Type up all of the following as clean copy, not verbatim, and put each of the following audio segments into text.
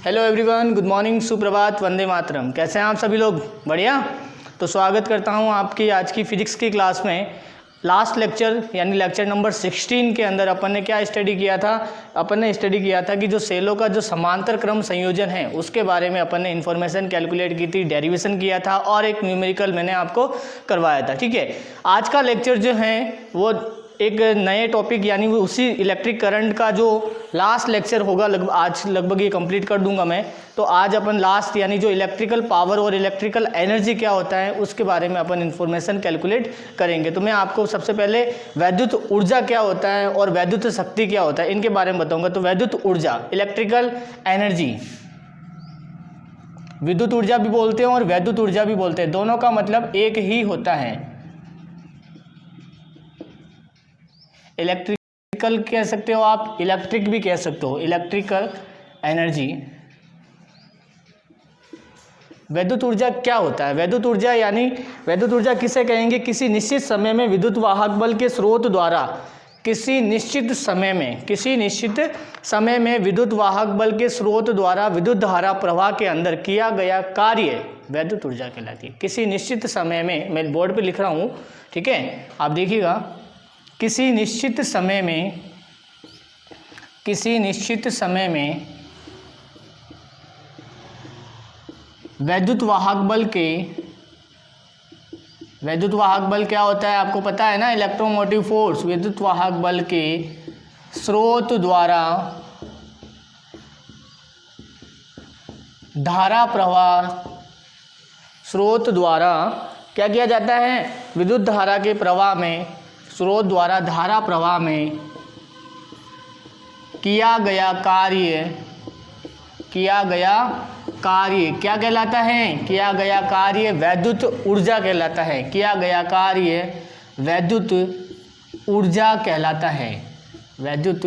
Hello everyone, good morning, सुप्रभात, वंदे मातरम। कैसे हैं आप सभी लोग? बढ़िया। तो स्वागत करता हूं आपकी आज की फिजिक्स की क्लास में। लास्ट लेक्चर यानी लेक्चर नंबर 16 के अंदर अपन ने क्या स्टडी किया था? अपन ने स्टडी किया था कि जो सेलों का जो समांतर क्रम संयोजन है उसके बारे में अपन ने इन्फॉर्मेशन कैलकुलेट की थी, डेरिवेशन किया था और एक न्यूमेरिकल मैंने आपको करवाया था। ठीक है, आज का लेक्चर जो है वो एक नए टॉपिक यानी वो उसी इलेक्ट्रिक करंट का जो लास्ट लेक्चर होगा, आज लगभग ये कंप्लीट कर दूंगा मैं। तो आज अपन लास्ट यानी जो इलेक्ट्रिकल पावर और इलेक्ट्रिकल एनर्जी क्या होता है उसके बारे में अपन इन्फॉर्मेशन कैलकुलेट करेंगे। तो मैं आपको सबसे पहले वैद्युत ऊर्जा क्या होता है और वैद्युत शक्ति क्या होता है इनके बारे में बताऊंगा। तो वैद्युत ऊर्जा, इलेक्ट्रिकल एनर्जी, विद्युत ऊर्जा भी बोलते हैं और वैद्युत ऊर्जा भी बोलते हैं, दोनों का मतलब एक ही होता है। इलेक्ट्रिकल कह सकते हो आप, इलेक्ट्रिक भी कह सकते हो, इलेक्ट्रिकल एनर्जी। वैद्युत ऊर्जा क्या होता है? वैद्युत ऊर्जा यानी वैद्युत ऊर्जा किसे कहेंगे? किसी निश्चित समय में विद्युत वाहक बल के स्रोत द्वारा किसी निश्चित समय में विद्युत वाहक बल के स्रोत द्वारा विद्युत धारा प्रवाह के अंदर किया गया कार्य वैद्युत ऊर्जा कहलाती है। किसी निश्चित समय में, मैं बोर्ड पे लिख रहा हूँ, ठीक है, आप देखिएगा, किसी निश्चित समय में वैद्युत वाहक बल क्या होता है आपको पता है ना? Electromotive force. विद्युत वाहक बल के स्रोत द्वारा धारा प्रवाह, स्रोत द्वारा क्या किया जाता है? विद्युत धारा के प्रवाह में, स्रोत द्वारा धारा प्रवाह में किया गया कार्य क्या कहलाता है? किया गया कार्य वैद्युत ऊर्जा कहलाता है। किया गया कार्य वैद्युत ऊर्जा कहलाता है। वैद्युत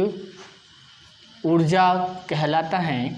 ऊर्जा कहलाता है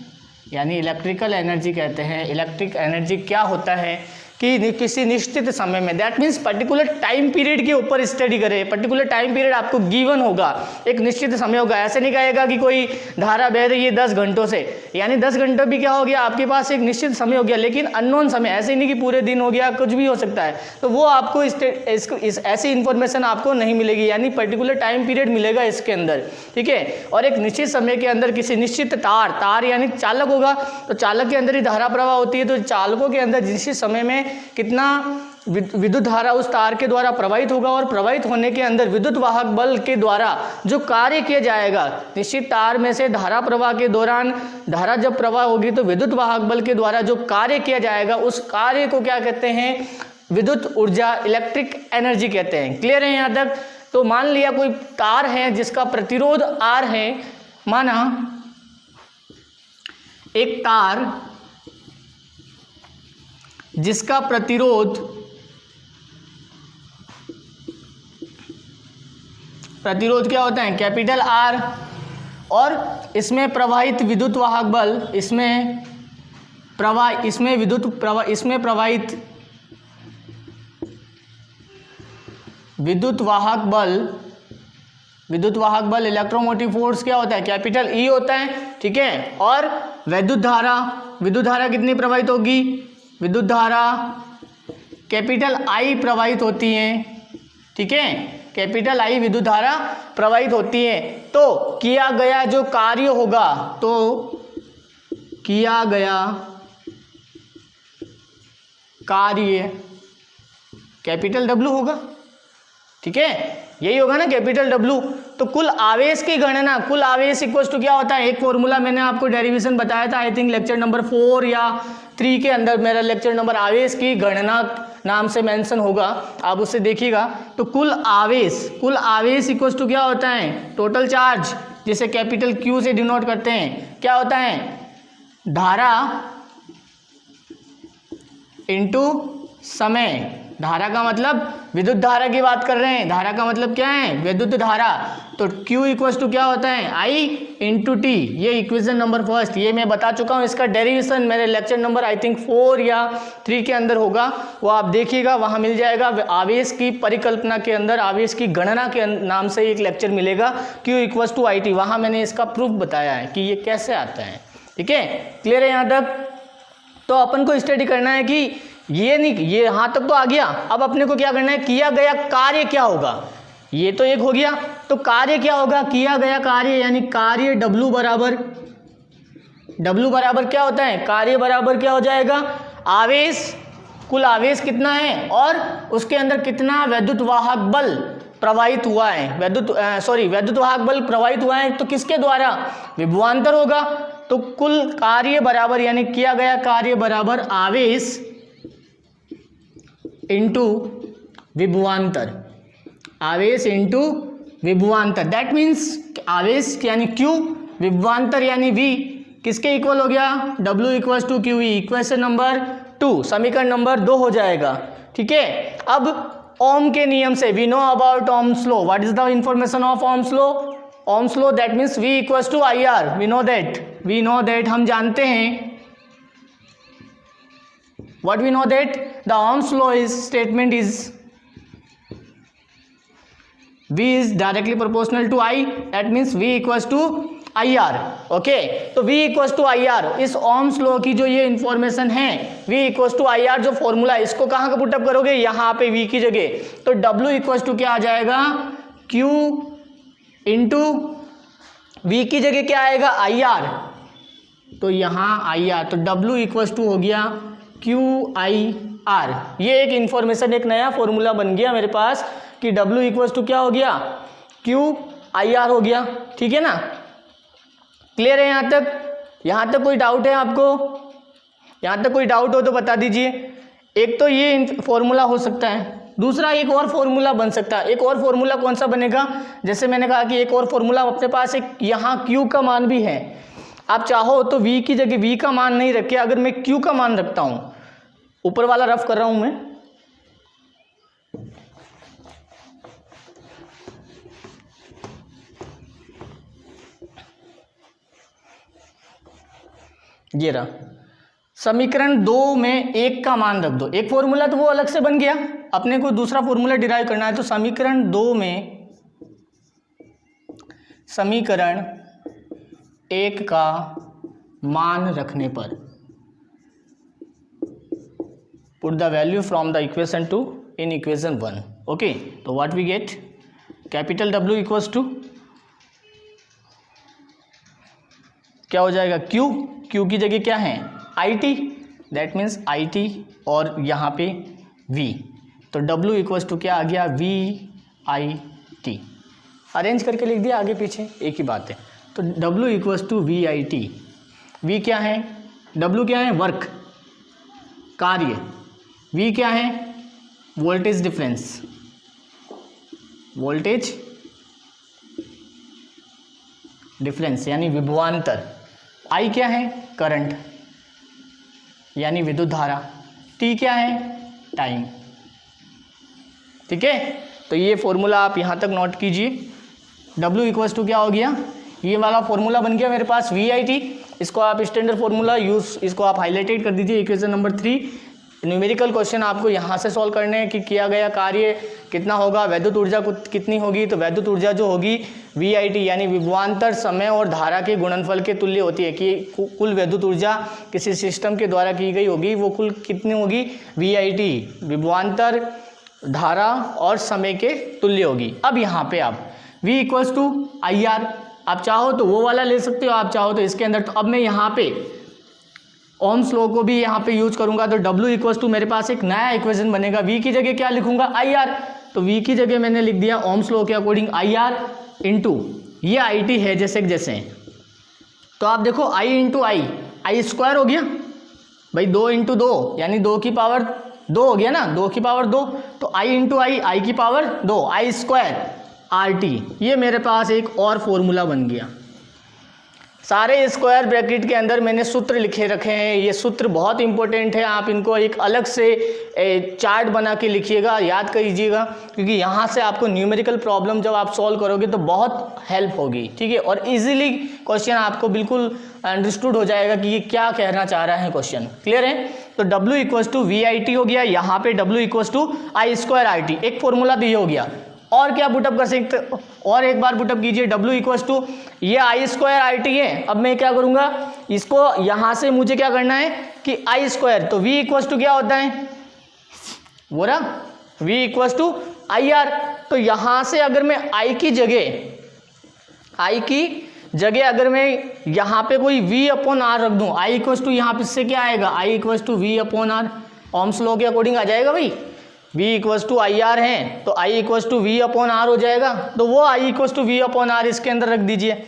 यानी इलेक्ट्रिकल एनर्जी कहते हैं। इलेक्ट्रिक एनर्जी क्या होता है कि किसी निश्चित समय में, that means particular time period के ऊपर स्टडी करें। पर्टिकुलर टाइम पीरियड आपको गिवन होगा, एक निश्चित समय होगा। ऐसे नहीं कहेगा कि कोई धारा बह रही है 10 घंटों से, यानी 10 घंटों भी क्या हो गया, आपके पास एक निश्चित समय हो गया, लेकिन अननोन समय। ऐसे नहीं कि पूरे दिन हो गया, कुछ भी हो सकता है। तो वो आपको ऐसी इन्फॉर्मेशन आपको नहीं मिलेगी, यानी पर्टिकुलर टाइम पीरियड मिलेगा इसके अंदर, ठीक है। और एक निश्चित समय के अंदर किसी निश्चित तार यानी चालक होगा, तो चालक के अंदर ही धारा प्रवाह होती है। तो चालकों के अंदर निश्चित समय में कितना विद्युत धारा उस तार के द्वारा प्रवाहित होगा, और प्रवाहित होने के अंदर विद्युत वाहक बल के द्वारा जो कार्य किया जाएगा, निश्चित तार में से धारा प्रवाह के दौरान धारा जब प्रवाह होगी तो विद्युत वाहक बल के द्वारा जो कार्य किया जाएगा उस कार्य को क्या कहते हैं? विद्युत ऊर्जा, इलेक्ट्रिक एनर्जी कहते हैं। क्लियर है यहाँ तक? तो मान लिया कोई तार है जिसका प्रतिरोध R है, माना एक तार जिसका प्रतिरोध क्या होता है? कैपिटल R, और इसमें प्रवाहित विद्युत वाहक बल, इसमें प्रवाहित विद्युत वाहक बल इलेक्ट्रोमोटिव फोर्स क्या होता है? कैपिटल E होता है, ठीक है। और विद्युत धारा कितनी प्रवाहित होगी? विद्युत धारा कैपिटल I प्रवाहित होती है, ठीक है। कैपिटल I विद्युत धारा प्रवाहित होती है। तो किया गया जो कार्य होगा, तो किया गया कार्य कैपिटल W होगा, ठीक है, यही होगा ना, कैपिटल W। तो कुल आवेश की गणना, कुल आवेश इक्वल्स टू क्या होता है? एक फॉर्मूला मैंने आपको डेरिवेशन बताया था, आई थिंक लेक्चर नंबर 4 या 3 के अंदर मेरा लेक्चर नंबर आवेश की गणना नाम से मेंशन होगा, आप उससे देखिएगा। तो कुल आवेश इक्वल्स टू क्या होता है? टोटल चार्ज, जिसे कैपिटल Q से डिनोट करते हैं। क्या होता है? धारा इनटू समय। धारा का मतलब विद्युत धारा की बात कर रहे हैं, धारा का मतलब क्या है? विद्युत धारा। तो Q इक्वल्स टू क्या होता है? I into T। ये इक्वेशन नंबर फर्स्ट, ये मैं बता चुका हूँ, इसका डेरिवेशन मेरे लेक्चर नंबर आई थिंक 4 या 3 के अंदर होगा, वो आप देखिएगा, वहाँ मिल जाएगा। आवेश की परिकल्पना के अंदर, आवेश की गणना के नाम से एक लेक्चर मिलेगा, Q इक्वल्स टू IT। वहाँ मैंने इसका प्रूफ बताया है कि ये कैसे आता है, ठीक है, क्लियर है यहाँ तक। तो अपन को स्टडी करना है कि ये नहीं, ये यहाँ तक तो आ गया, अब अपने को क्या करना है, किया गया कार्य क्या होगा, ये तो एक हो गया, तो कार्य क्या होगा, किया गया कार्य यानी कार्य W बराबर क्या होता है, कार्य बराबर क्या हो जाएगा, आवेश, कुल आवेश कितना है और उसके अंदर कितना वैद्युत वाहक बल प्रवाहित हुआ है, वैद्युत वाहक बल प्रवाहित हुआ है तो किसके द्वारा, विभवांतर होगा। तो कुल कार्य बराबर यानी किया गया कार्य बराबर आवेश इंटू विभवांतर, आवेश इंटू विभवांतर, दैट मीन्स आवेश यानी Q, विभवांतर यानी V किसके इक्वल हो गया, W equal to QE, equation number 2, समीकरण नंबर 2 हो जाएगा। ठीक है, अब ओम के नियम से we know about Ohm's law, what is the information of Ohm's law, Ohm's law that means V equal to IR, we know that हम जानते हैं, what we know that the Ohm's law is statement is V is directly proportional to I, that means V equals to IR, okay. तो V equals to IR, इस Ohm's law की जो ये information है V equals to IR जो formula, इसको कहाँ का पुटअप करोगे, यहाँ पे V की जगह, तो W equals to क्या आ जाएगा, Q इंटू V की जगह क्या आएगा, IR, तो यहाँ IR, तो W इक्वल्स टू हो गया QIR। ये एक इंफॉर्मेशन, एक नया फॉर्मूला बन गया मेरे पास कि W इक्वल्स टू क्या हो गया, QIR हो गया। ठीक है ना, क्लियर है यहाँ तक, यहाँ तक कोई डाउट है आपको, यहाँ तक कोई डाउट हो तो बता दीजिए। एक तो ये फॉर्मूला हो सकता है, दूसरा एक और फॉर्मूला बन सकता है। एक और फॉर्मूला कौन सा बनेगा, जैसे मैंने कहा कि एक और फॉर्मूला अपने पास एक यहाँ Q का मान भी है, आप चाहो तो V की जगह V का मान नहीं रखे, अगर मैं Q का मान रखता हूँ, ऊपर वाला रफ कर रहा हूं मैं, ये रहा समीकरण 2 में 1 का मान रख दो, एक फॉर्मूला तो वो अलग से बन गया, अपने को दूसरा फॉर्मूला डिराइव करना है, तो समीकरण 2 में समीकरण 1 का मान रखने पर put the value from the equation 2 in equation 1, okay. तो what we get, capital W equals to क्या हो जाएगा, Q की जगह क्या है, IT, दैट मीन्स IT और यहाँ पे V, तो W इक्वल्स टू क्या आ गया, VIT, अरेंज करके लिख दिया आगे पीछे एक ही बात है। तो W equals to VIT, V क्या है, W क्या है, वर्क, कार्य, V क्या है, वोल्टेज डिफरेंस, वोल्टेज डिफरेंस यानी विभवांतर, I क्या है, करंट यानी विद्युत धारा, T क्या है, टाइम। ठीक है, तो ये फॉर्मूला आप यहाँ तक नोट कीजिए। W इक्वल्स टू क्या हो गया, ये वाला फॉर्मूला बन गया मेरे पास VIT, इसको आप स्टैंडर्ड फॉर्मूला यूज, इसको आप हाईलाइटेड कर दीजिए, इक्वेशन नंबर 3। न्यूमेरिकल क्वेश्चन आपको यहाँ से सॉल्व करने हैं कि किया गया कार्य कितना होगा, वैद्युत ऊर्जा कितनी होगी, तो वैद्युत ऊर्जा जो होगी VIT यानी विभवांतर समय और धारा के गुणनफल के तुल्य होती है, कि कुल वैद्युत ऊर्जा किसी सिस्टम के द्वारा की गई होगी वो कुल कितनी होगी, VIT विभवांतर धारा और समय के तुल्य होगी। अब यहाँ पे आप V इक्वल्स टू IR, आप चाहो तो वो वाला ले सकते हो, आप चाहो तो इसके अंदर। तो अब मैं यहाँ पे ओम्स लॉ को भी यहाँ पे यूज करूँगा, तो W इक्वल्स टू मेरे पास एक नया इक्वेशन बनेगा, V की जगह क्या लिखूंगा, IR, तो V की जगह मैंने लिख दिया ओम्स लॉ के अकॉर्डिंग IR इंटू ये IT है जैसे, तो आप देखो I इंटू I स्क्वायर हो गया भाई, 2 इंटू 2 यानी 2 की पावर 2 हो गया ना, 2 की पावर 2, तो I इंटू I की पावर 2, I स्क्वायर RT, ये मेरे पास एक और फॉर्मूला बन गया। सारे स्क्वायर ब्रैकेट के अंदर मैंने सूत्र लिखे रखे हैं, ये सूत्र बहुत इंपॉर्टेंट है, आप इनको एक अलग से चार्ट बना के लिखिएगा, याद करिएगा, क्योंकि यहाँ से आपको न्यूमेरिकल प्रॉब्लम जब आप सॉल्व करोगे तो बहुत हेल्प होगी। ठीक है, और इजीली क्वेश्चन आपको बिल्कुल अंडरस्टूड हो जाएगा कि ये क्या कहना चाह रहा है क्वेश्चन, क्लियर है। तो W इक्वल्स टू VIT हो गया, यहाँ पे W equals to I square RT, एक फॉर्मूला तो ये हो गया। और क्या पुटअप कर सकते, और एक बार पुटअप कीजिए, W इक्वल्स टू ये आई स्क्वायर आर टी है। अब मैं क्या करूंगा, इसको यहां से मुझे क्या करना है कि आई स्क्वायर, तो V इक्वल्स टू क्या होता है वो रहा V equals to I R. तो यहां से अगर मैं I की जगह अगर मैं यहाँ पे कोई V अपॉन आर रख दूं, I इक्वल्स टू यहाँ पे से क्या आएगा, I equals to V upon R, Ohm's law के अकॉर्डिंग आ जाएगा भाई। V equals to I R है तो I equals to V upon R हो जाएगा, तो वो I equals to V upon R इसके अंदर रख दीजिए,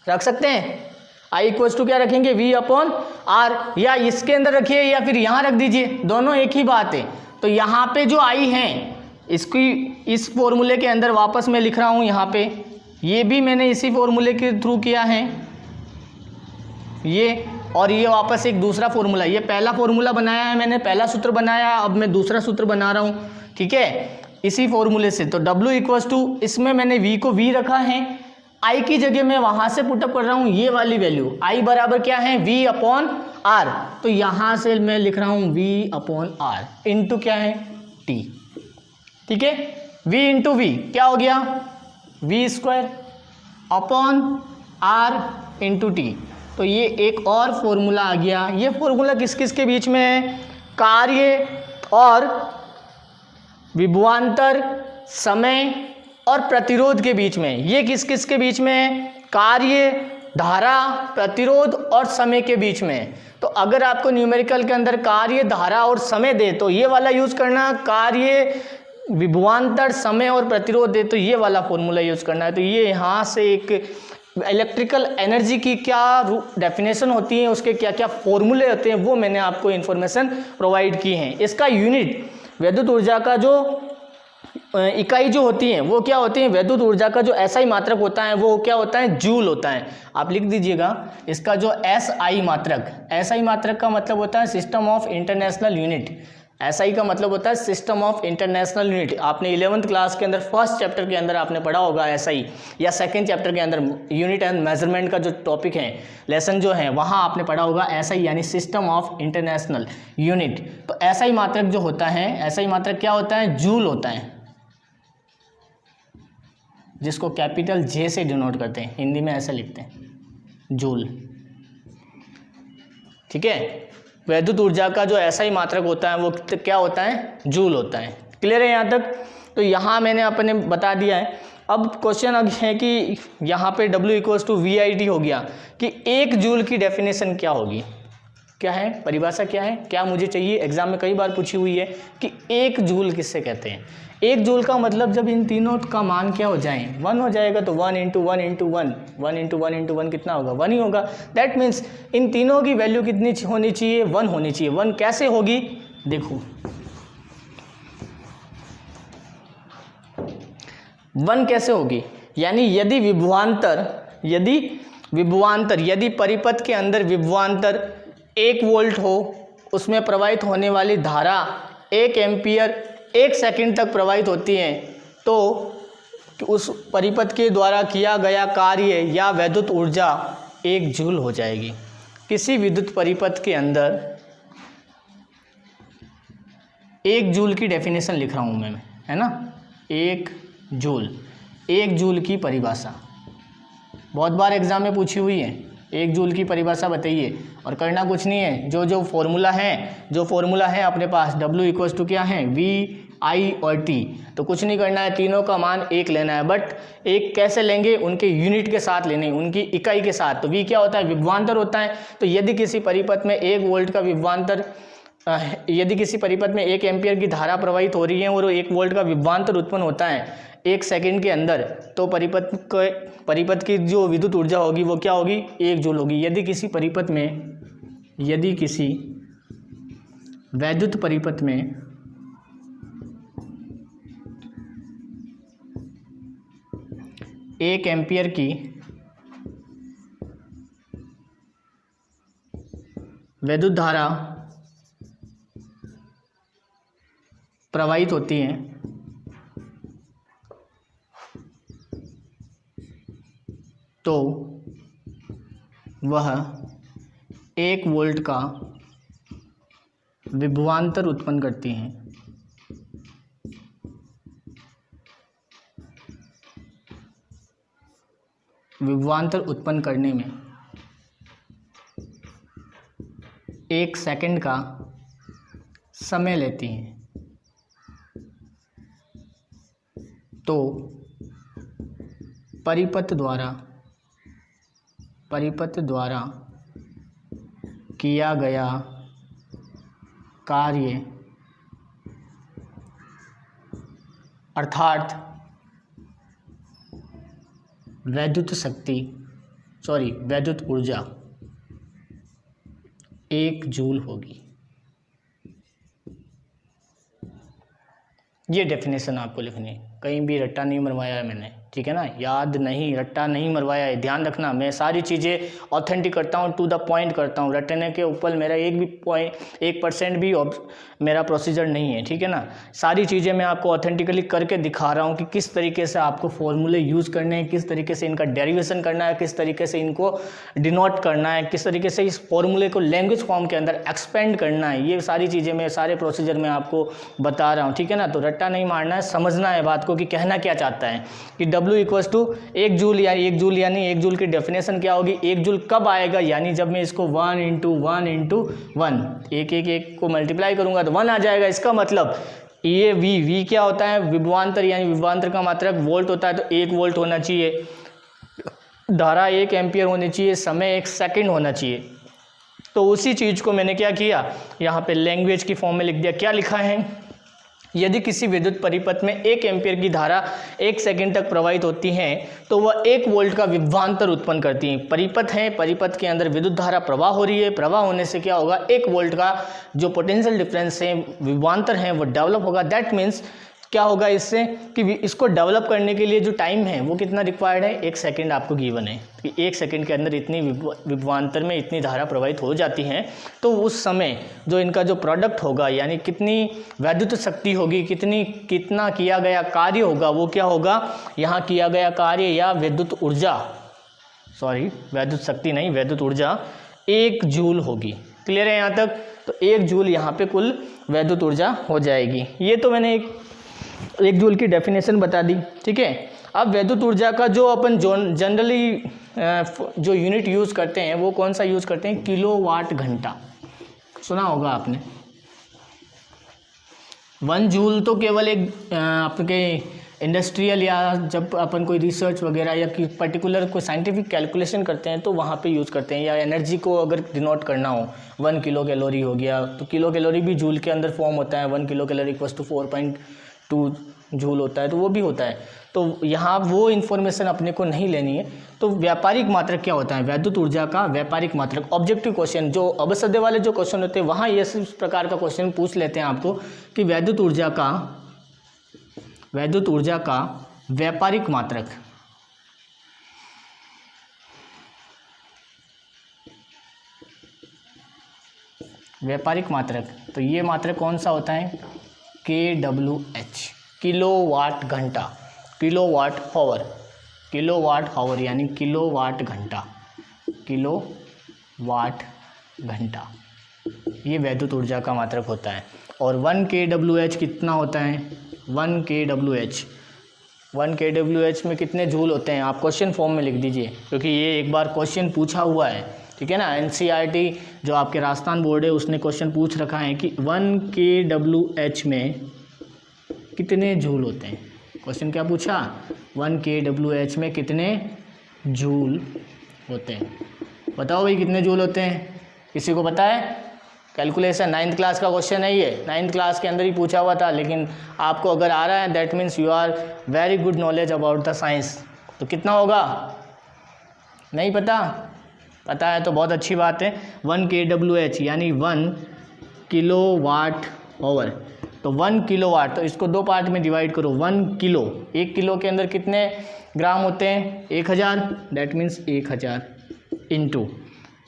रख सकते हैं। I इक्वल्स टू क्या रखेंगे, V अपॉन आर, या इसके अंदर रखिए या फिर यहाँ रख दीजिए, दोनों एक ही बात है। तो यहाँ पे जो I है इसकी इस फॉर्मूले के अंदर वापस मैं लिख रहा हूँ, यहाँ पे ये भी मैंने इसी फॉर्मूले के थ्रू किया है ये, और ये वापस एक दूसरा फॉर्मूला, ये पहला फॉर्मूला बनाया है मैंने, पहला सूत्र बनाया, अब मैं दूसरा सूत्र बना रहा हूँ, ठीक है, इसी फॉर्मूले से। तो W इक्वल्स टू, इसमें मैंने V को V रखा है, I की जगह मैं वहां से पुटअप कर रहा हूँ ये वाली वैल्यू, I बराबर क्या है V अपॉन R, तो यहां से मैं लिख रहा हूँ V अपॉन R इंटू क्या है T, ठीक है, V इंटू V क्या हो गया V square upon R into T। तो ये एक और फॉर्मूला आ गया। ये फॉर्मूला किस किस के बीच में है, कार्य और विभवांतर, समय और प्रतिरोध के बीच में। ये किस किस के बीच में है, कार्य, धारा, प्रतिरोध और समय के बीच में। तो अगर आपको न्यूमेरिकल के अंदर कार्य, धारा और समय दे तो ये वाला यूज करना, कार्य, विभवांतर, समय और प्रतिरोध दे तो ये वाला फॉर्मूला यूज करना है। तो ये यहाँ से एक इलेक्ट्रिकल एनर्जी की क्या डेफिनेशन होती है, उसके क्या क्या फॉर्मूले होते हैं, वो मैंने आपको इन्फॉर्मेशन प्रोवाइड की है। इसका यूनिट, विद्युत ऊर्जा का जो इकाई जो होती है वो क्या होती है, विद्युत ऊर्जा का जो SI मात्रक होता है वो क्या होता है, जूल होता है। आप लिख दीजिएगा इसका जो SI मात्रक का मतलब होता है system of international unit. SI का मतलब होता है सिस्टम ऑफ इंटरनेशनल यूनिट। आपने 11th क्लास के अंदर फर्स्ट चैप्टर के अंदर आपने पढ़ा होगा SI, या सेकंड चैप्टर के अंदर यूनिट एंड मेजरमेंट का जो टॉपिक है, लेसन जो है, वहाँ आपने पढ़ा होगा SI यानी सिस्टम ऑफ इंटरनेशनल यूनिट। तो SI मात्रक जो होता है, SI मात्रक क्या होता है, जूल होता है, जिसको कैपिटल J से डिनोट करते हैं, हिंदी में ऐसा लिखते हैं जूल, ठीक है। विद्युत ऊर्जा का जो SI मात्रक होता है वो क्या होता है, जूल होता है। क्लियर है यहाँ तक। तो यहाँ मैंने अपने बता दिया है। अब क्वेश्चन अब है कि यहाँ पे W इक्वल्स टू VIT हो गया कि 1 जूल की डेफिनेशन क्या होगी, क्या है, परिभाषा क्या है, क्या मुझे चाहिए। एग्जाम में कई बार पूछी हुई है कि 1 जूल किससे कहते हैं। 1 जूल का मतलब जब इन तीनों का मान क्या हो जाए, 1 हो जाएगा, तो 1 इंटू 1 इंटू 1, 1 इंटू 1 इंटू 1 कितना होगा, 1 ही होगा। दैट मीन्स इन तीनों की वैल्यू कितनी होनी चाहिए, 1 होनी चाहिए। 1 कैसे होगी, देखो 1 कैसे होगी, यानी यदि परिपथ के अंदर विभवांतर 1 वोल्ट हो, उसमें प्रवाहित होने वाली धारा 1 एम्पियर 1 सेकंड तक प्रवाहित होती है, तो उस परिपथ के द्वारा किया गया कार्य या विद्युत ऊर्जा 1 जूल हो जाएगी। किसी विद्युत परिपथ के अंदर 1 जूल की डेफिनेशन लिख रहा हूँ मैं, है ना, 1 जूल की परिभाषा बहुत बार एग्जाम में पूछी हुई है। 1 जूल की परिभाषा बताइए, और करना कुछ नहीं है, जो फॉर्मूला है अपने पास, W इक्वल्स टू क्या है, V, I और T। तो कुछ नहीं करना है, तीनों का मान 1 लेना है, बट 1 कैसे लेंगे, उनके यूनिट के साथ लेने, उनकी इकाई के साथ। तो V क्या होता है, विभवांतर होता है। तो यदि किसी परिपथ में 1 वोल्ट का विभवांतर, यदि किसी परिपथ में 1 एम्पियर की धारा प्रवाहित हो रही है और 1 वोल्ट का विभवांतर उत्पन्न होता है 1 सेकंड के अंदर, तो परिपथ की जो विद्युत ऊर्जा होगी वो क्या होगी, 1 जूल होगी। यदि किसी वैद्युत परिपथ में 1 एम्पियर की विद्युत धारा प्रवाहित होती है, तो वह 1 वोल्ट का विभवांतर उत्पन्न करती हैं। विभवांतर उत्पन्न करने में 1 सेकंड का समय लेती हैं, तो परिपथ द्वारा किया गया कार्य अर्थात वैद्युत ऊर्जा 1 जूल होगी। ये डेफिनेशन आपको लिखनी है, कहीं भी रट्टा नहीं मरवाया है मैंने, ठीक है ना, याद नहीं, रट्टा नहीं मरवाया है, ध्यान रखना। मैं सारी चीज़ें ऑथेंटिक करता हूँ, टू द पॉइंट करता हूँ, रटने के ऊपर मेरा 1% भी मेरा प्रोसीजर नहीं है, ठीक है ना। सारी चीज़ें मैं आपको ऑथेंटिकली करके दिखा रहा हूँ कि किस तरीके से आपको फॉर्मूले यूज़ करने हैं, किस तरीके से इनका डेरिवेशन करना है, किस तरीके से इनको डिनोट करना है, किस तरीके से इस फॉर्मूले को लैंग्वेज फॉर्म के अंदर एक्सपेंड करना है। ये सारी चीज़ें मैं सारे प्रोसीजर में आपको बता रहा हूँ, ठीक है ना। तो रट्टा नहीं मारना है, समझना है बात को कि कहना क्या चाहता है कि W इक्वल्स टू 1 जूल, यानी 1 जूल की डेफिनेशन क्या होगी, 1 जूल कब आएगा, यानी जब मैं इसको 1 × 1 × 1 एक को मल्टीप्लाई करूंगा तो 1 आ जाएगा। इसका मतलब ये V क्या होता है, विभवांतर, यानी विभवांतर का मात्रक वोल्ट होता है, तो 1 वोल्ट होना चाहिए, धारा 1 एम्पियर होनी चाहिए, समय 1 सेकंड होना चाहिए। तो उसी चीज़ को मैंने क्या किया, यहाँ पे लैंग्वेज की फॉर्म में लिख दिया। क्या लिखा है, यदि किसी विद्युत परिपथ में 1 एम्पीयर की धारा 1 सेकंड तक प्रवाहित होती है तो वह 1 वोल्ट का विभवांतर उत्पन्न करती है। परिपथ है, परिपथ के अंदर विद्युत धारा प्रवाह हो रही है, प्रवाह होने से क्या होगा, 1 वोल्ट का जो पोटेंशियल डिफरेंस है, विभवांतर है, वो डेवलप होगा। दैट मीन्स क्या होगा इससे कि इसको डेवलप करने के लिए जो टाइम है वो कितना रिक्वायर्ड है, 1 सेकंड आपको गिवन है कि 1 सेकंड के अंदर इतनी विभवांतर में इतनी धारा प्रवाहित हो जाती है। तो उस समय जो इनका जो प्रोडक्ट होगा, यानी कितनी वैद्युत शक्ति होगी, कितना किया गया कार्य होगा, वो क्या होगा, यहाँ किया गया कार्य या विद्युत ऊर्जा, वैद्युत शक्ति नहीं, वैद्युत ऊर्जा 1 जूल होगी। क्लियर है यहाँ तक। तो 1 जूल यहाँ पे कुल वैद्युत ऊर्जा हो जाएगी। ये तो मैंने 1 जूल की डेफिनेशन बता दी, ठीक है। अब वैद्युत ऊर्जा का जो अपन जनरली जो यूनिट यूज़ करते हैं वो कौन सा यूज़ करते हैं, किलोवाट घंटा, सुना होगा आपने। 1 जूल तो केवल एक आपके इंडस्ट्रियल या जब अपन कोई रिसर्च वगैरह या पर्टिकुलर कोई साइंटिफिक कैलकुलेशन करते हैं तो वहाँ पे यूज़ करते हैं, या एनर्जी को अगर डिनोट करना हो, 1 किलो कैलोरी हो गया, तो किलो कैलोरी भी जूल के अंदर फॉर्म होता है, 1 kilocalorie equals to 4.2 joule होता है, तो वो भी होता है। तो यहाँ वो इन्फॉर्मेशन अपने को नहीं लेनी है। तो व्यापारिक मात्रक क्या होता है, वैद्युत ऊर्जा का व्यापारिक मात्रक। ऑब्जेक्टिव क्वेश्चन जो अबसद्य वाले जो क्वेश्चन होते हैं वहाँ इस प्रकार का क्वेश्चन पूछ लेते हैं आपको कि वैद्युत ऊर्जा का व्यापारिक मात्रक, तो ये मात्रक कौन सा होता है, kWh, किलोवाट घंटा, किलोवाट हावर यानी किलोवाट घंटा, ये वैद्युत ऊर्जा का मात्रक होता है। और 1 kWh कितना होता है, 1 kWh में कितने जूल होते हैं, आप क्वेश्चन फॉर्म में लिख दीजिए, क्योंकि ये एक बार क्वेश्चन पूछा हुआ है, ठीक है ना। NCERT जो आपके राजस्थान बोर्ड है उसने क्वेश्चन पूछ रखा है कि 1 kWh में कितने जूल होते हैं। क्वेश्चन क्या पूछा, 1 kWh में कितने जूल होते हैं। बताओ भाई कितने जूल होते हैं, किसी को पता है। कैलकुलेशन 9th क्लास का क्वेश्चन है, ये 9th क्लास के अंदर ही पूछा हुआ था, लेकिन आपको अगर आ रहा है that means you are very good knowledge about the science. तो कितना होगा, नहीं पता है तो बहुत अच्छी बात है। 1 kWh यानी 1 किलोवाट आवर, तो 1 किलोवाट, तो इसको 2 पार्ट में डिवाइड करो। 1 किलो के अंदर कितने ग्राम होते हैं, 1000, दैट मीन्स 1000 इंटू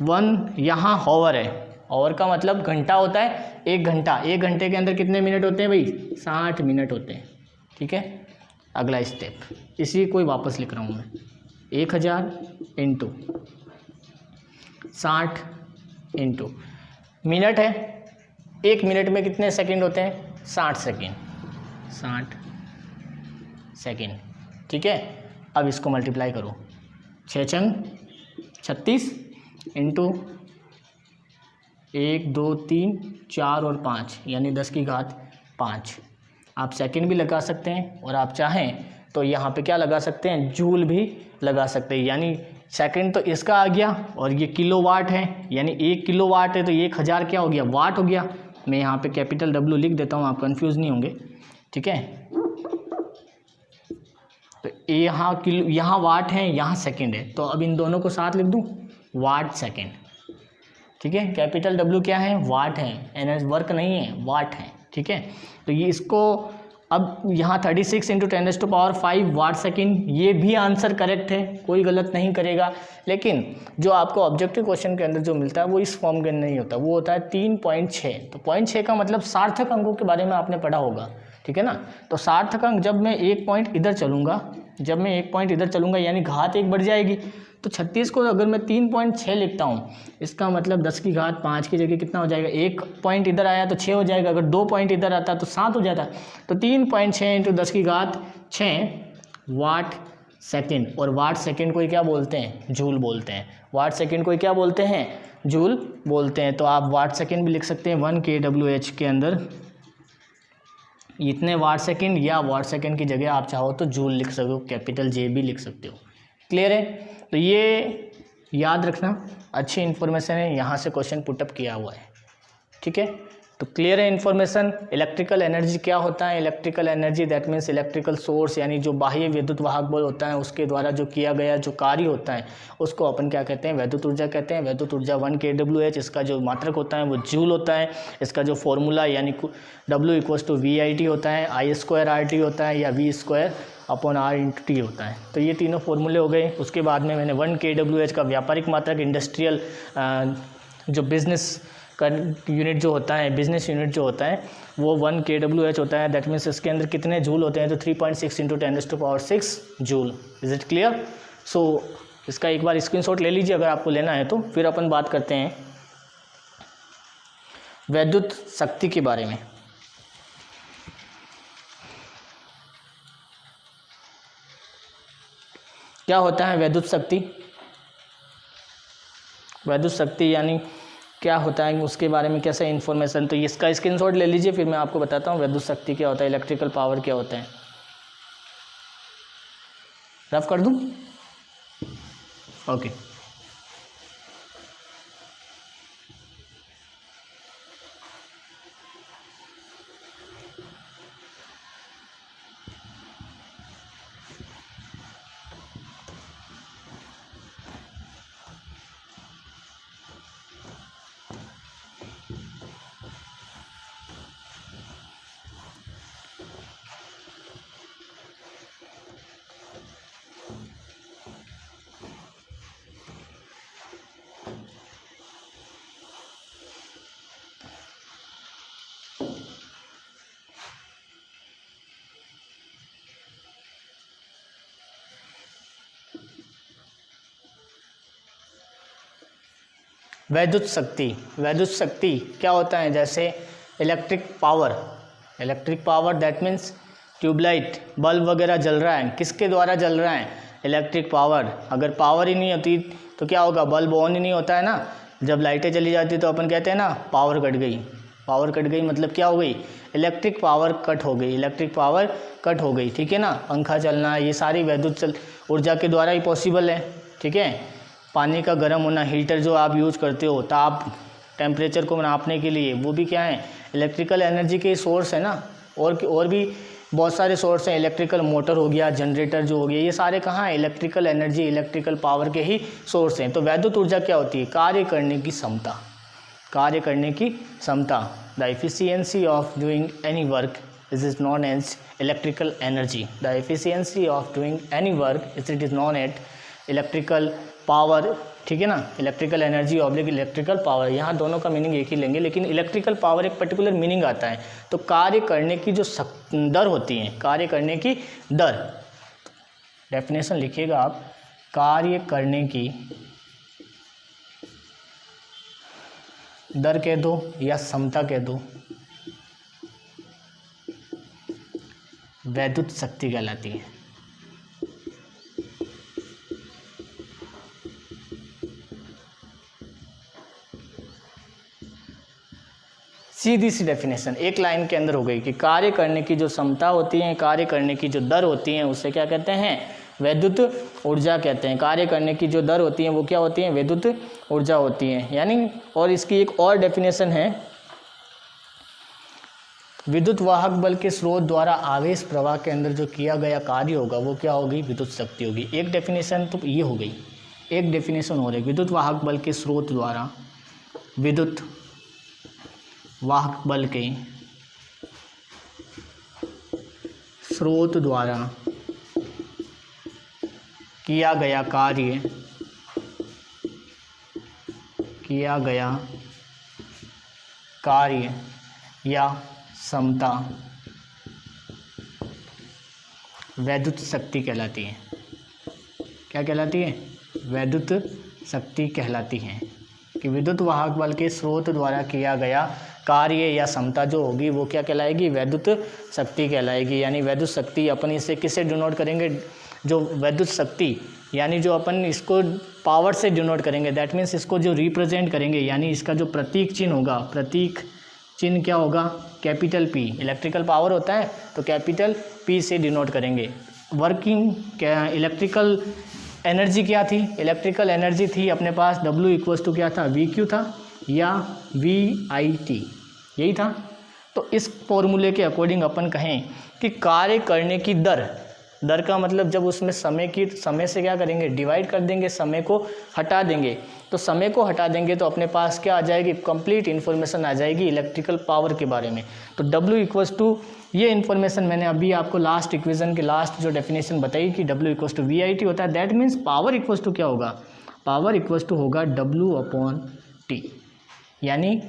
1, यहाँ हावर है, हावर का मतलब घंटा होता है, 1 घंटा, 1 घंटे के अंदर कितने मिनट होते हैं भाई, 60 मिनट होते हैं, ठीक है। अगला स्टेप, इसी को वापस लिख रहा हूँ मैं, 1000 इंटू 60 इंटू मिनट है, 1 मिनट में कितने सेकंड होते हैं, 60 सेकंड, ठीक है। अब इसको मल्टीप्लाई करो, 6 छंग 36 इंटू 1 2 3 4 और 5 यानी 10 की घात 5। आप सेकंड भी लगा सकते हैं और आप चाहें तो यहाँ पे क्या लगा सकते हैं, जूल भी लगा सकते हैं। यानी सेकंड तो इसका आ गया और ये किलोवाट है, यानी 1 किलोवाट है तो 1000 क्या हो गया, वाट हो गया। मैं यहाँ पे कैपिटल W लिख देता हूँ, आप कंफ्यूज नहीं होंगे, ठीक है। तो यहाँ किलो, यहाँ वाट है, यहाँ सेकंड है, तो अब इन दोनों को साथ लिख दूँ, वाट सेकंड, ठीक है। कैपिटल W क्या है, वाट है, एनर्जी वर्क नहीं है, वाट है, ठीक है। तो ये इसको अब यहाँ 36 इंटू 10⁵ वाट सेकंड, ये भी आंसर करेक्ट है, कोई गलत नहीं करेगा। लेकिन जो आपको ऑब्जेक्टिव क्वेश्चन के अंदर जो मिलता है वो इस फॉर्म के नहीं होता, वो होता है 3.6। तो 0.6 का मतलब सार्थक अंकों के बारे में आपने पढ़ा होगा, ठीक है ना। तो सार्थक अंक जब मैं 1 पॉइंट इधर चलूँगा, जब मैं 1 पॉइंट इधर चलूँगा यानी घात 1 बढ़ जाएगी। तो 36 को अगर मैं 3.6 लिखता हूँ, इसका मतलब 10 की घात 5 की जगह कितना हो जाएगा, 1 पॉइंट इधर आया तो 6 हो जाएगा, अगर 2 पॉइंट इधर आता तो 7 हो जाता। तो 3.6 इंटू 10 की घात 6 वाट सेकंड। और वाट सेकंड को क्या बोलते हैं, जूल बोलते हैं। वाट सेकंड को क्या बोलते हैं, जूल बोलते हैं। तो आप वाट सेकंड भी लिख सकते हैं 1 kWh के अंदर इतने वाट सेकंड, या वाट सेकंड की जगह आप चाहो तो जूल लिख सकते हो, कैपिटल J भी लिख सकते हो। क्लियर है। तो ये याद रखना, अच्छी इन्फॉर्मेशन है, यहाँ से क्वेश्चन पुटअप किया हुआ है, ठीक है। तो क्लियर है इन्फॉर्मेशन। इलेक्ट्रिकल एनर्जी क्या होता है, electrical energy that means electrical source, यानी जो बाह्य विद्युत वाहक बल होता है उसके द्वारा जो किया गया जो कार्य होता है उसको अपन क्या कहते हैं, वैद्युत ऊर्जा कहते हैं। वैद्युत ऊर्जा 1 kWh, इसका जो मात्रक होता है वो जूल होता है। इसका जो फॉर्मूला यानी W = VIT होता है, I² RT होता है, या V²/R/T होता है। तो ये तीनों फॉर्मूले हो गए। उसके बाद में मैंने 1 kWh का व्यापारिक मात्रक, इंडस्ट्रियल जो बिजनेस का यूनिट जो होता है, बिजनेस यूनिट जो होता है वो 1 kWh होता है। दैट मीन्स इसके अंदर कितने जूल होते हैं, तो 3.6 into 10⁻6 joule. Is it clear. So इसका एक बार स्क्रीनशॉट ले लीजिए अगर आपको लेना है तो। फिर अपन बात करते हैं वैद्युत शक्ति के बारे में। क्या होता है वैद्युत शक्ति, वैद्युत शक्ति यानी क्या होता है, उसके बारे में कैसे इन्फॉर्मेशन। तो इसका स्क्रीनशॉट ले लीजिए, फिर मैं आपको बताता हूँ वैद्युत शक्ति क्या होता है, इलेक्ट्रिकल पावर क्या होता है। रफ कर दूँ, ओके। वैद्युत शक्ति, वैद्युत शक्ति क्या होता है, जैसे electric power that means tubelight, bulb वगैरह जल रहा है, किसके द्वारा जल रहा है, इलेक्ट्रिक पावर। अगर पावर ही नहीं होती तो क्या होगा, बल्ब ऑन ही नहीं होता है ना। जब लाइटें चली जाती तो अपन कहते हैं ना पावर कट गई। पावर कट गई मतलब क्या हो गई, इलेक्ट्रिक पावर कट हो गई, इलेक्ट्रिक पावर कट हो गई, ठीक है ना। पंखा चलना, ये सारी वैद्युत ऊर्जा के द्वारा ही पॉसिबल है, ठीक है। पानी का गर्म होना, हीटर जो आप यूज करते हो ताप टेम्परेचर को नापने के लिए, वो भी क्या है, इलेक्ट्रिकल एनर्जी के सोर्स है ना। और भी बहुत सारे सोर्स हैं, इलेक्ट्रिकल मोटर हो गया, जनरेटर जो हो गया, ये सारे कहाँ हैं, इलेक्ट्रिकल एनर्जी, इलेक्ट्रिकल पावर के ही सोर्स हैं। तो वैद्युत ऊर्जा क्या होती है, कार्य करने की क्षमता, कार्य करने की क्षमता। The efficiency of doing any work is known as electrical energy. The efficiency of doing any work it is known at electrical power, ठीक है ना। Electrical energy oblique electrical power, यहाँ दोनों का मीनिंग एक ही लेंगे, लेकिन इलेक्ट्रिकल पावर एक पर्टिकुलर मीनिंग आता है। तो कार्य करने की जो दर होती है, कार्य करने की दर, डेफिनेशन लिखिएगा आप, कार्य करने की दर कह दो या क्षमता कह दो, वैद्युत शक्ति कहलाती है। सीधी सी डेफिनेशन एक लाइन के अंदर हो गई कि कार्य करने की जो क्षमता होती है, कार्य करने की जो दर होती है, उससे क्या कहते हैं, वैद्युत ऊर्जा कहते हैं। कार्य करने की जो दर होती है वो क्या होती है, वैद्युत ऊर्जा होती है। यानी और इसकी एक और डेफिनेशन है, विद्युत वाहक बल के स्रोत द्वारा आवेश प्रवाह के अंदर जो किया गया कार्य होगा वो क्या होगी, विद्युत शक्ति होगी। एक डेफिनेशन तो ये हो गई, एक डेफिनेशन हो रही, विद्युत वाहक बल के स्रोत द्वारा, विद्युत वाहक बल के स्रोत द्वारा किया गया कार्य, किया गया कार्य या क्षमता वैद्युत शक्ति कहलाती है। क्या कहलाती है, वैद्युत शक्ति कहलाती है। कि विद्युत वाहक बल के स्रोत द्वारा किया गया कार्य या क्षमता जो होगी वो क्या कहलाएगी, वैद्युत शक्ति कहलाएगी। यानी वैद्युत शक्ति अपन इसे किससे डिनोट करेंगे, जो वैद्युत शक्ति यानी जो अपन इसको पावर से डिनोट करेंगे, दैट मीन्स इसको जो रिप्रेजेंट करेंगे, यानी इसका जो प्रतीक चिन्ह होगा, प्रतीक चिन्ह क्या होगा, कैपिटल पी। इलेक्ट्रिकल पावर होता है तो कैपिटल पी से डिनोट करेंगे। वर्किंग क्या, इलेक्ट्रिकल एनर्जी क्या थी, इलेक्ट्रिकल एनर्जी थी अपने पास W इक्वल्स टू क्या था, VQ था या VIT, यही था। तो इस फॉर्मूले के अकॉर्डिंग अपन कहें कि कार्य करने की दर, दर का मतलब जब उसमें समय से क्या करेंगे, डिवाइड कर देंगे, समय को हटा देंगे। तो समय को हटा देंगे तो अपने पास क्या आ जाएगी, कंप्लीट इन्फॉर्मेशन आ जाएगी इलेक्ट्रिकल पावर के बारे में। तो W इक्वल्स टू, ये इन्फॉर्मेशन मैंने अभी आपको लास्ट इक्वेशन के लास्ट जो डेफिनेशन बताई कि W इक्वल्स टू VIT होता है। That means power equals to क्या होगा, पावर इक्वल्स टू होगा W/T। यानी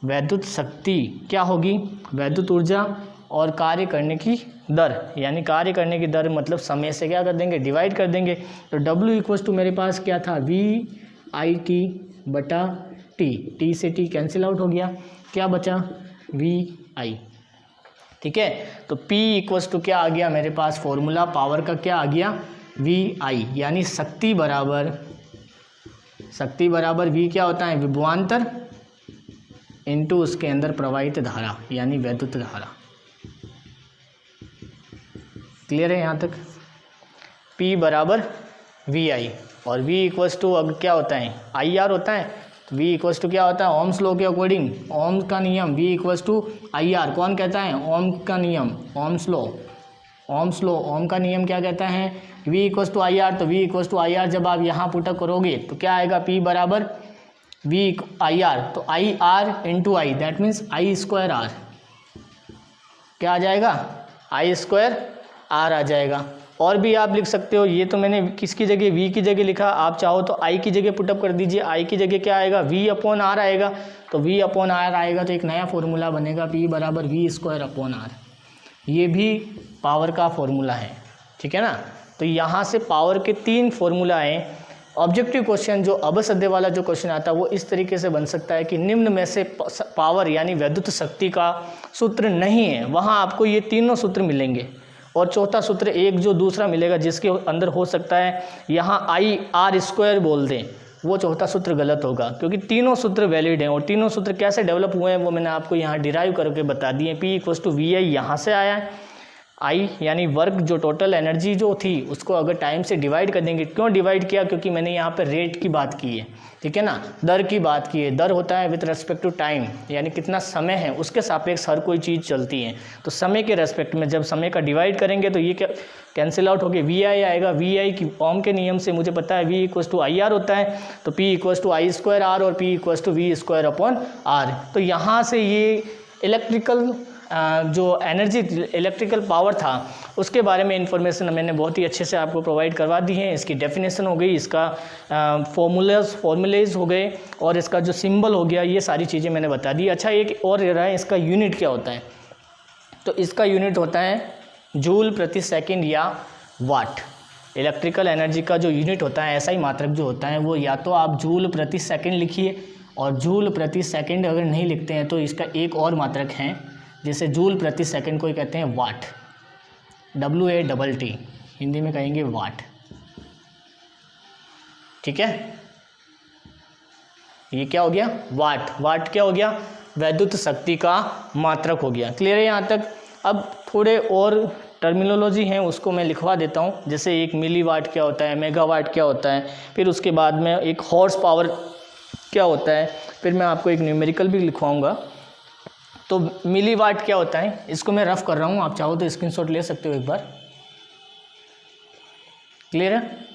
वैद्युत शक्ति क्या होगी, वैद्युत ऊर्जा और कार्य करने की दर, यानी कार्य करने की दर मतलब समय से क्या कर देंगे, डिवाइड कर देंगे। तो W इक्वल्स टू मेरे पास क्या था, VIT/T, T से T कैंसिल आउट हो गया, क्या बचा VI। ठीक है, तो P इक्वल्स टू क्या आ गया मेरे पास, फॉर्मूला पावर का क्या आ गया, VI। यानी शक्ति बराबर V क्या होता है, विभवांतर इनटू उसके अंदर प्रवाहित धारा यानी वैद्युत धारा। क्लियर है यहाँ तक। P बराबर VI और V इक्वल्स टू अब क्या होता है, IR होता है। तो V इक्वल्स टू क्या होता है, ओम्स लॉ के अकॉर्डिंग, ओम का नियम, V इक्वल्स टू IR। कौन कहता है, ओम का नियम, ओम्स लॉ, ओम का नियम क्या कहता है, V इक्वल्स टू IR। तो V इक्वल्स टू IR जब आप यहाँ पुटअप करोगे तो क्या आएगा, P बराबर IR। तो IR into I, that means I²R क्या आ जाएगा, I² R आ जाएगा। और भी आप लिख सकते हो, ये तो मैंने किसकी जगह, V की जगह लिखा, आप चाहो तो I की जगह पुटअप कर दीजिए। I की जगह क्या आएगा, V/R आएगा। तो V/R आएगा तो एक नया फॉर्मूला बनेगा, P बराबर V²/R। ये भी पावर का फॉर्मूला है, ठीक है ना। तो यहाँ से पावर के 3 फॉर्मूला आए। ऑब्जेक्टिव क्वेश्चन जो अबसध्य वाला जो क्वेश्चन आता है वो इस तरीके से बन सकता है कि निम्न में से पावर यानी वैद्युत शक्ति का सूत्र नहीं है, वहाँ आपको ये तीनों सूत्र मिलेंगे और चौथा सूत्र एक जो दूसरा मिलेगा जिसके अंदर हो सकता है यहाँ IR² बोल दें, वो चौथा सूत्र गलत होगा क्योंकि तीनों सूत्र वैलिड हैं। और तीनों सूत्र कैसे डेवलप हुए हैं वो मैंने आपको यहाँ डिराइव करके बता दिए। P इक्वल्स टू VI यहाँ से आया है, I यानी वर्क जो टोटल एनर्जी जो थी उसको अगर टाइम से डिवाइड कर देंगे, क्यों डिवाइड किया, क्योंकि मैंने यहाँ पे रेट की बात की है, ठीक है ना, दर की बात की है। दर होता है विथ रेस्पेक्ट टू टाइम, यानी कितना समय है उसके सापेक्ष हर कोई चीज़ चलती है। तो समय के रेस्पेक्ट में जब समय का डिवाइड करेंगे तो ये क्या कैंसिल आउट हो गया, VI आएगा। VI की ओम के नियम से मुझे पता है V इक्वल्स टू IR होता है, तो P इक्वल्स टू I²R और P इक्वल्स टू V²/R। तो यहाँ से ये इलेक्ट्रिकल जो एनर्जी, इलेक्ट्रिकल पावर था उसके बारे में इंफॉर्मेशन मैंने बहुत ही अच्छे से आपको प्रोवाइड करवा दी है। इसकी डेफिनेशन हो गई, इसका फॉर्मूलेज हो गए और इसका जो सिंबल हो गया, ये सारी चीज़ें मैंने बता दी। अच्छा, एक और रहा है, इसका यूनिट क्या होता है, तो इसका यूनिट होता है जूल प्रति सेकंड या वाट। इलेक्ट्रिकल एनर्जी का जो यूनिट होता है, ऐसा ही मात्रक जो होता है वो या तो आप जूल प्रति सेकंड लिखिए, और जूल प्रति सेकंड अगर नहीं लिखते हैं तो इसका एक और मात्रक है जिसे जूल प्रति सेकंड को कहते हैं वाट, WATT, हिंदी में कहेंगे वाट, ठीक है। ये क्या हो गया, वाट। वाट क्या हो गया, वैद्युत शक्ति का मात्रक हो गया। क्लियर है यहाँ तक? अब थोड़े और टर्मिनोलॉजी हैं उसको मैं लिखवा देता हूँ, जैसे एक मिलीवाट क्या होता है, मेगावाट क्या होता है, फिर उसके बाद में एक हॉर्स पावर क्या होता है, फिर मैं आपको एक न्यूमेरिकल भी लिखवाऊंगा। तो मिलीवाट क्या होता है इसको मैं रफ कर रहा हूँ, आप चाहो तो स्क्रीनशॉट ले सकते हो एक बार। क्लियर है?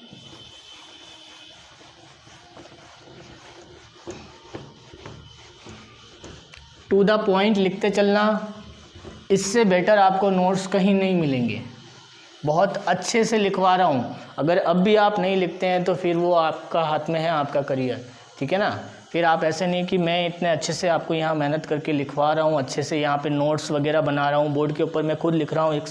टू द पॉइंट लिखते चलना, इससे बेटर आपको नोट्स कहीं नहीं मिलेंगे। बहुत अच्छे से लिखवा रहा हूँ, अगर अब भी आप नहीं लिखते हैं तो फिर वो आपका हाथ में है, आपका करियर। ठीक है ना? फिर आप ऐसे नहीं कि मैं इतने अच्छे से आपको यहाँ मेहनत करके लिखवा रहा हूँ, अच्छे से यहाँ पे नोट्स वगैरह बना रहा हूँ, बोर्ड के ऊपर मैं खुद लिख रहा हूँ,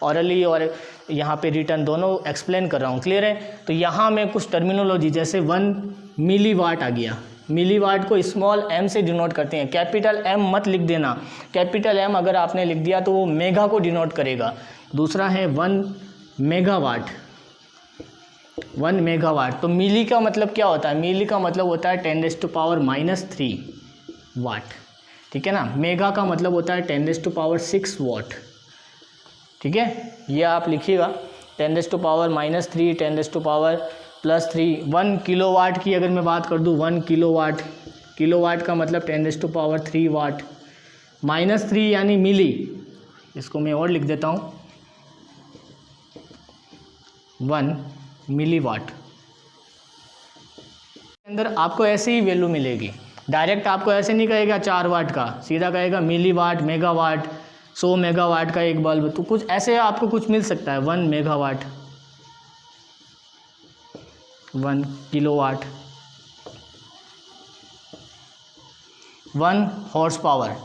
ऑरली और यहाँ पे रिटर्न दोनों एक्सप्लेन कर रहा हूँ। क्लियर है? तो यहाँ मैं कुछ टर्मिनोलॉजी, जैसे 1 मिलीवाट आ गया। मिलीवाट को स्मॉल m से डिनोट करते हैं, कैपिटल M मत लिख देना। कैपिटल M अगर आपने लिख दिया तो वो मेगा को डिनोट करेगा। दूसरा है 1 मेगावाट। 1 मेगावाट, तो मिली का मतलब क्या होता है? मिली का मतलब होता है 10⁻³ वाट। ठीक है ना? मेगा का मतलब होता है 10⁻6 वाट। ठीक है, ये आप लिखिएगा 10⁻³ 10⁻+3। 1 किलोवाट की अगर मैं बात कर दूँ, 1 किलोवाट, किलोवाट का मतलब 10⁻³ वाट। -3 यानी मिली, इसको मैं और लिख देता हूँ 1 मिलीवाट। अंदर आपको ऐसे ही वैल्यू मिलेगी, डायरेक्ट आपको ऐसे नहीं कहेगा 4 वाट का, सीधा कहेगा मिलीवाट, मेगावाट, 100 मेगावाट का एक बल्ब, तो कुछ ऐसे आपको कुछ मिल सकता है। 1 megawatt, 1 kilowatt, 1 horse power,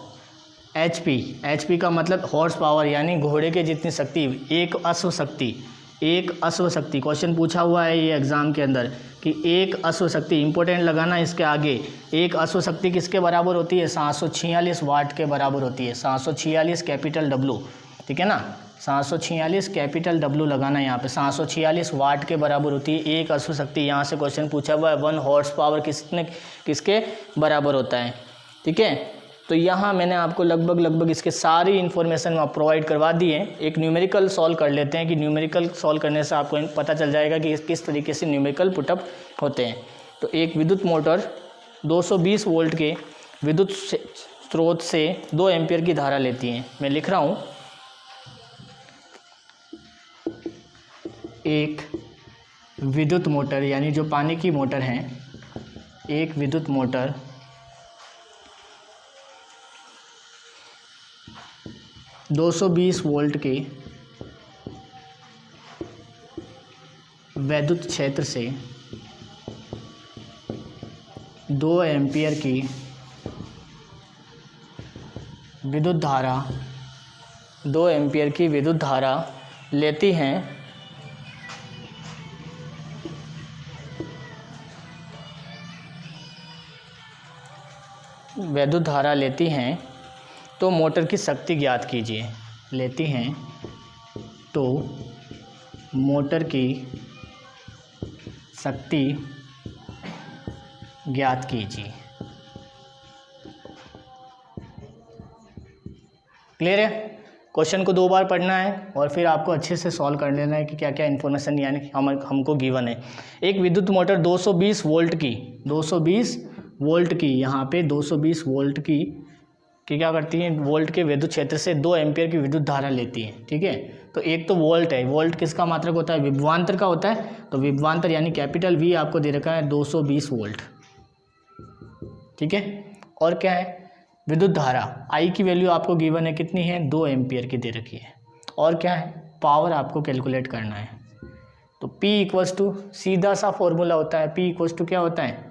HP का मतलब हॉर्स पावर यानी घोड़े के जितनी शक्ति, एक अश्व शक्ति। एक अश्व शक्ति क्वेश्चन पूछा हुआ है ये एग्जाम के अंदर कि एक अश्व शक्ति, इंपॉर्टेंट लगाना इसके आगे। एक अश्व शक्ति किसके बराबर होती है? 746 वाट के बराबर होती है। 746 कैपिटल W। ठीक है ना? 746 कैपिटल W लगाना यहाँ पे, 746 वाट के बराबर होती है एक अश्व शक्ति। यहाँ से क्वेश्चन पूछा हुआ है 1 हॉर्स पावर किसके बराबर होता है। ठीक है, तो यहाँ मैंने आपको लगभग इसके सारी इन्फॉर्मेशन आप प्रोवाइड करवा दी है। एक न्यूमेरिकल सॉल्व कर लेते हैं कि न्यूमेरिकल सॉल्व करने से आपको पता चल जाएगा कि किस तरीके से न्यूमेरिकल पुटअप होते हैं। तो एक विद्युत मोटर 220 वोल्ट के विद्युत स्रोत से 2 एम्पियर की धारा लेती है। मैं लिख रहा हूँ, एक विद्युत मोटर यानी जो पानी की मोटर है, एक विद्युत मोटर 220 वोल्ट के वैद्युत क्षेत्र से 2 एम्पियर की विद्युत धारा, 2 एम्पियर की विद्युत धारा लेती हैं। वैद्युत धारा लेती हैं तो मोटर की शक्ति ज्ञात कीजिए। लेती हैं तो मोटर की शक्ति ज्ञात कीजिए। क्लियर है? क्वेश्चन को 2 बार पढ़ना है और फिर आपको अच्छे से सॉल्व कर लेना है कि क्या क्या इन्फॉर्मेशन यानी हमको गिवन है। एक विद्युत मोटर 220 वोल्ट की, 220 वोल्ट की, यहाँ पे 220 वोल्ट की क्या करती है? वोल्ट के विद्युत क्षेत्र से 2 एम्पियर की विद्युत धारा लेती है। ठीक है, तो एक तो वोल्ट है, वोल्ट किसका मात्रक होता है? विभवांतर का होता है। तो विभवांतर यानी कैपिटल V आपको दे रखा है 220 वोल्ट। ठीक है, और क्या है? विद्युत धारा I की वैल्यू आपको गिवन है, कितनी है? 2 एम्पियर की दे रखी है। और क्या है? पावर आपको कैलकुलेट करना है। तो P इक्वल्स टू, सीधा सा फॉर्मूला होता है, P इक्वल्स टू क्या होता है?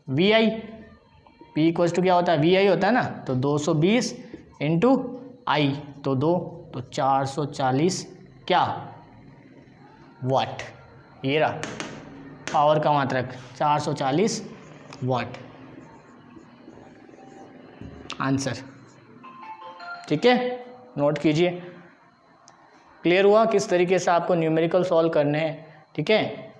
VI। P इक्वल्स टू क्या होता है? VI होता है ना। तो 220 इंटू I, तो 2, तो 440 क्या? वाट। ये रहा पावर का मात्रक, 440 वाट आंसर। ठीक है, नोट कीजिए। क्लियर हुआ किस तरीके से आपको न्यूमेरिकल सॉल्व करने हैं? ठीक है,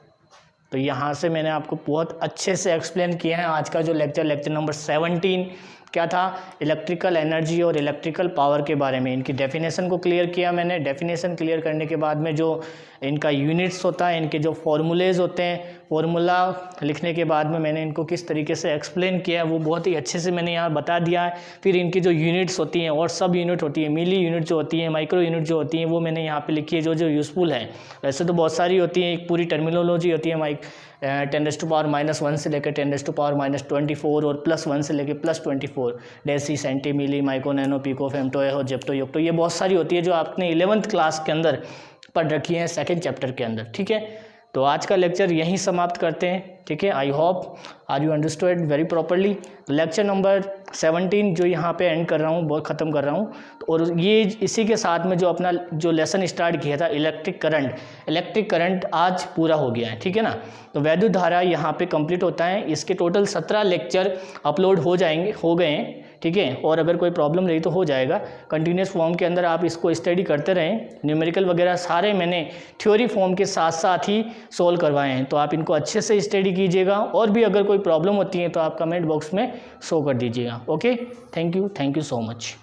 तो यहाँ से मैंने आपको बहुत अच्छे से एक्सप्लेन किया है आज का जो लेक्चर नंबर 17 क्या था, इलेक्ट्रिकल एनर्जी और इलेक्ट्रिकल पावर के बारे में। इनकी डेफिनेशन को क्लियर किया मैंने। डेफिनेशन क्लियर करने के बाद में जो इनका यूनिट्स होता है, इनके जो फॉर्मूलेज होते हैं, फॉर्मूला लिखने के बाद में मैंने इनको किस तरीके से एक्सप्लेन किया है वो बहुत ही अच्छे से मैंने यहाँ बता दिया है। फिर इनकी जो यूनिट्स होती हैं और सब यूनिट होती है, मिली यूनिट जो होती है, माइक्रो यूनिट जो होती हैं, वो मैंने यहाँ पे लिखी है जो जो यूज़फुल है। वैसे तो बहुत सारी होती हैं, एक पूरी टर्मिनोलॉजी होती है 10⁻⁻1 से लेकर 10⁻24 और +1 से लेकर +24, deci, centi, milli, micro, nano, pico, femto, zepto, yocto, ये बहुत सारी होती है जो आपने 11th क्लास के अंदर पढ़ रखी है 2nd चैप्टर के अंदर। ठीक है, तो आज का लेक्चर यहीं समाप्त करते हैं। ठीक है, I hope are you understood very properly. Lecture number 17 जो यहाँ पे एंड कर रहा हूँ, बहुत ख़त्म कर रहा हूँ। तो और ये इसी के साथ में जो अपना जो लेसन स्टार्ट किया था इलेक्ट्रिक करंट आज पूरा हो गया है। ठीक है ना, तो वैद्युत धारा यहाँ पे कंप्लीट होता है। इसके टोटल 17 लेक्चर अपलोड हो गए हैं। ठीक है, और अगर कोई प्रॉब्लम रही तो हो जाएगा। कंटिन्यूस फॉर्म के अंदर आप इसको स्टडी करते रहें। न्यूमेरिकल वगैरह सारे मैंने थ्योरी फॉर्म के साथ साथ ही सोल्व करवाए हैं, तो आप इनको अच्छे से स्टडी कीजिएगा। और भी अगर कोई प्रॉब्लम होती है तो आप कमेंट बॉक्स में शो कर दीजिएगा। Okay, thank you so much.